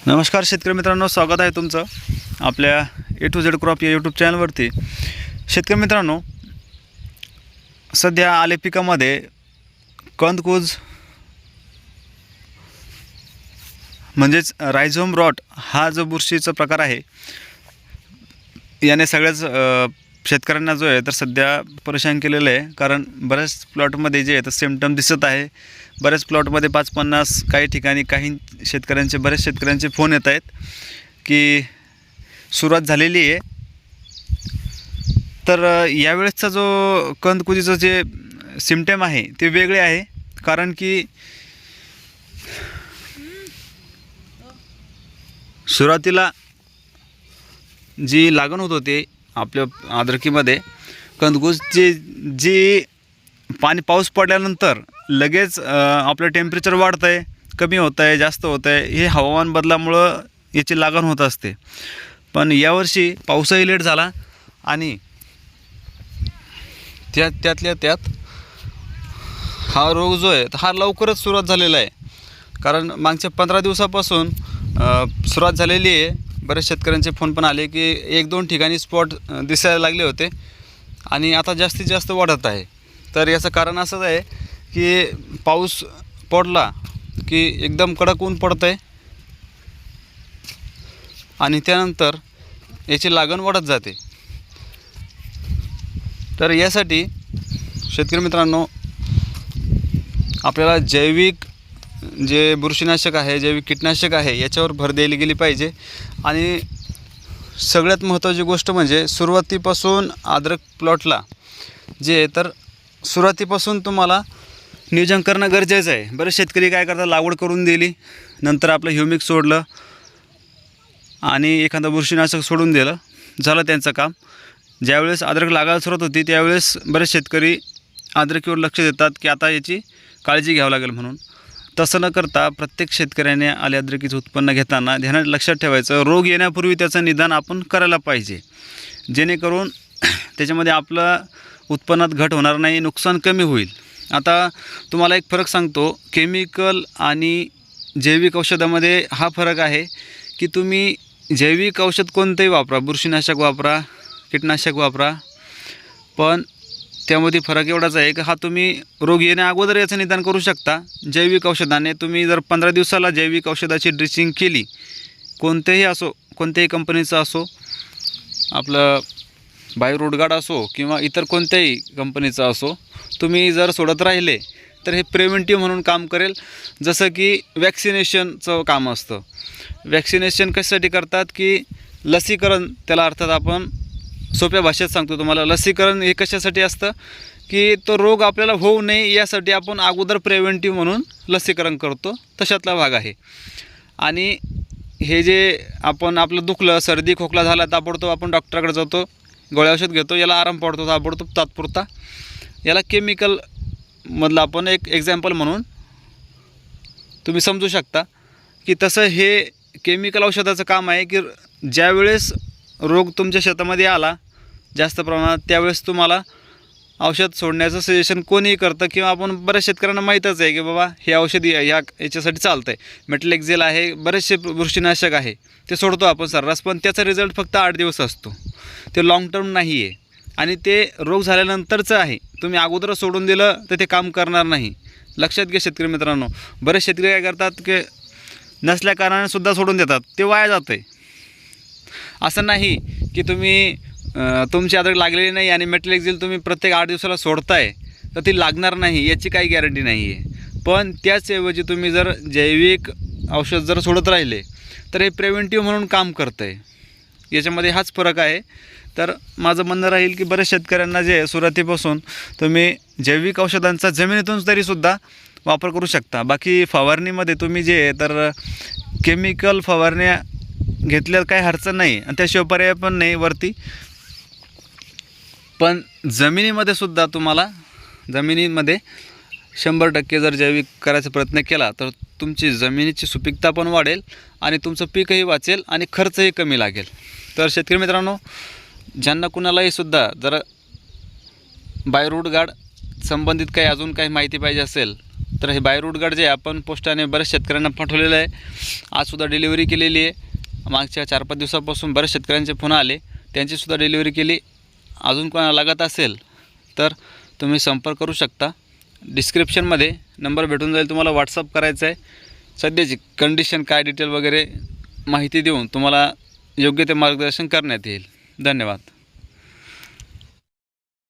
नमस्कार शेतकरी मित्रांनो, स्वागत आहे तुमचं आपल्या ए टू झेड क्रॉप या यूट्यूब चॅनलवरती। शेतकरी मित्रांनो, सध्या आले पिकामध्ये कंदकूज म्हणजेच रायझोम रॉट हा जो बुरशीचा प्रकार आहे, याने सगळ्याच शेतकऱ्यांना जो आहे तर सध्या परेशान केलेलं आहे। कारण बऱ्याच प्लॉटमध्ये जे आहे तर सिम्पटम दिसत आहे। बऱ्याच प्लॉटमध्ये 50-50 काही ठिकाणी बऱ्याच शेतकऱ्यांचे फोन येत आहेत की सुरुवात झालेली आहे। तर यावेळेसचा जो कंदकुजीचं जे सिम्पटम आहे ते वेगळे आहे। कारण की सुरुवातीला जी लागण होत होती आपल्या अद्रकीमध्ये कंदकुज, जी पाऊस पडल्यानंतर लगेच आपलं टेम्परेचर वाढतं आहे, कमी होतं आहे, जास्त होतं आहे, हे हवामान बदलामुळं याची लागण होत असते। पण यावर्षी पाऊसही लेट झाला आणि त्यातल्या त्यात हा रोग जो आहे हा लवकरच सुरुवात झालेला आहे। कारण मागच्या 15 दिवसापासून सुरुवात झालेली आहे। बरेच शेतकऱ्यांचे फोन पण आले की 1-2 ठिकाणी स्पॉट दिसायला लागले होते आणि आता जास्तीत जास्त वाढत आहे। तर याचं कारण असंच आहे की पाऊस पडला की एकदम कडक ऊन पडतं आहे आणि त्यानंतर याची लागण वाढत जाते। तर यासाठी शेतकरी मित्रांनो, आपल्याला जैविक जे बुरशीनाशक आहे, जैविक कीटनाशक आहे, याच्यावर भर द्यायला गेली पाहिजे। आणि सगळ्यात महत्त्वाची गोष्ट म्हणजे सुरुवातीपासून अद्रक प्लॉटला जे तर सुरुवातीपासून तुम्हाला नियोजन करणं गरजेचं आहे। बरेच शेतकरी काय करतात, लागवड करून दिली, नंतर आपलं ह्युमिक सोडलं आणि एखादं बुरशीनाशक सोडून दिलं, झालं त्यांचं काम। ज्यावेळेस अद्रक लागायला सुरुवात होती त्यावेळेस बरेच शेतकरी अद्रकीवर लक्ष देतात की आता याची काळजी घ्यावं लागेल म्हणून। तसं न करता प्रत्येक शेतकऱ्याने आले अद्रकीचं उत्पन्न घेताना ध्यानात लक्षात ठेवायचं, रोग येण्यापूर्वी त्याचं निदान आपण करायला पाहिजे, जेणेकरून त्याच्यामध्ये आपलं उत्पन्नात घट होणार नाही, नुकसान कमी होईल। आता तुम्हाला एक फरक सांगतो, केमिकल आणि जैविक औषधामध्ये हा फरक आहे की तुम्ही जैविक औषध कोणतंही वापरा, बुरशीनाशक वापरा, कीटनाशक वापरा, पण त्यामध्ये फरक एवढाच आहे की हा तुम्ही रोग येण्या अगोदर याचं निदान करू शकता। जैविक औषधाने तुम्ही जर 15 दिवसाला जैविक औषधाची ड्रिचिंग केली, कोणतेही असो, कोणत्याही कंपनीचं असो, आपलं बायोरूटगार्ड असो किंवा इतर कोणत्याही कंपनीचं असो, तुम्ही जर सोडत राहिले तर हे प्रिव्हेंटिव्ह म्हणून काम करेल। जसं की वॅक्सिनेशनचं काम असतं। वॅक्सिनेशन कशासाठी करतात की लसीकरण, त्याला अर्थात आपण सोप्या भाषेत सांगतो तुम्हाला, लसीकरण हे कशासाठी असतं की तो रोग आपल्याला होऊ नये यासाठी आपण अगोदर प्रिव्हेंटिव्ह म्हणून लसीकरण करतो, तशातला भाग आहे। आणि हे जे आपलं दुखलं, सर्दी खोकला झाला, ताबडतोब आपण डॉक्टरकडे जातो, गोळ्या औषध घेतो, याला आराम पडतो ताबडतोब तात्पुरता। याला केमिकलमधलं आपण एक एक्झाम्पल म्हणून तुम्ही समजू शकता की तसं हे केमिकल औषधाचं काम आहे की ज्यावेळेस रोग तुमच्या शेतामध्ये आला जास्त प्रमाणात, त्यावेळेस तुम्हाला औषध सोडण्याचं सजेशन कोणीही करतं किंवा आपण बऱ्याच शेतकऱ्यांना माहीतच आहे की बाबा हे औषध याच्यासाठी चालतं आहे, मेटलेक्झेल आहे, बरेचसे बुरशीनाशक आहे, ते सोडतो आपण सर्रास, पण त्याचा रिझल्ट फक्त 8 दिवस असतो, ते लाँग टर्म नाही आहे आणि ते रोग झाल्यानंतरचं आहे। तुम्ही अगोदर सोडून दिलं तर ते काम करणार नाही, लक्षात घ्या शेतकरी मित्रांनो। बरेच शेतकरी काय करतात की नसल्या कारणाने सुद्धा सोडून देतात, ते वाया जातं आहे। असं नाही की तुम्ही तुमची अद्रक लागलेली नाही आणि मेटलेक्झेल तुम्ही प्रत्येक 8 दिवसाला सोडताय तर ती लागणार नाही, याची काही गॅरंटी नाही आहे। पण त्याचऐवजी तुम्ही जर जैविक औषध जर सोडत राहिले तर हे प्रिव्हेंटिव्ह म्हणून काम करतं आहे। याच्यामध्ये हाच फरक आहे। तर माझं म्हणणं राहील की बऱ्याच शेतकऱ्यांना जे सुरुवातीपासून तुम्ही जैविक औषधांचा जमिनीतून तरीसुद्धा वापर करू शकता। बाकी फवारणीमध्ये तुम्ही जे तर केमिकल फवारण्या घेतल्यावर काही अडचण नाही आणि त्याशिवाय पर्याय पण नाही वरती। पण जमिनीमध्ये सुद्धा तुम्हाला 100% जर जैविक करायचा प्रयत्न केला तर तुमची जमिनीची सुपीकता पण वाढेल आणि तुमचं पीकही वाचेल आणि खर्चही कमी लागेल। तर शेतकरी मित्रांनो, ज्यांना कुणालाही सुद्धा जर बायोरूटगार्ड संबंधित काही अजून काही माहिती पाहिजे असेल तर हे बाय रूट गार्ड जे आपण पोस्टाने बऱ्याच शेतकऱ्यांना पाठवलेलं आहे. आजसुद्धा डिलिव्हरी केलेली आहे. मागच्या 4-5 दिवसापासून बऱ्याच शेतकऱ्यांचे फोन आले, त्यांचीसुद्धा डिलिव्हरी केली. अजून कोणाला लागत असेल तर तुम्ही संपर्क करू शकता. डिस्क्रिप्शनमध्ये नंबर भेटून जाईल, तुम्हाला व्हॉट्सअप करायचं आहे. सध्याची कंडिशन काय डिटेल वगैरे माहिती देऊन तुम्हाला योग्य ते मार्गदर्शन करण्यात येईल. धन्यवाद.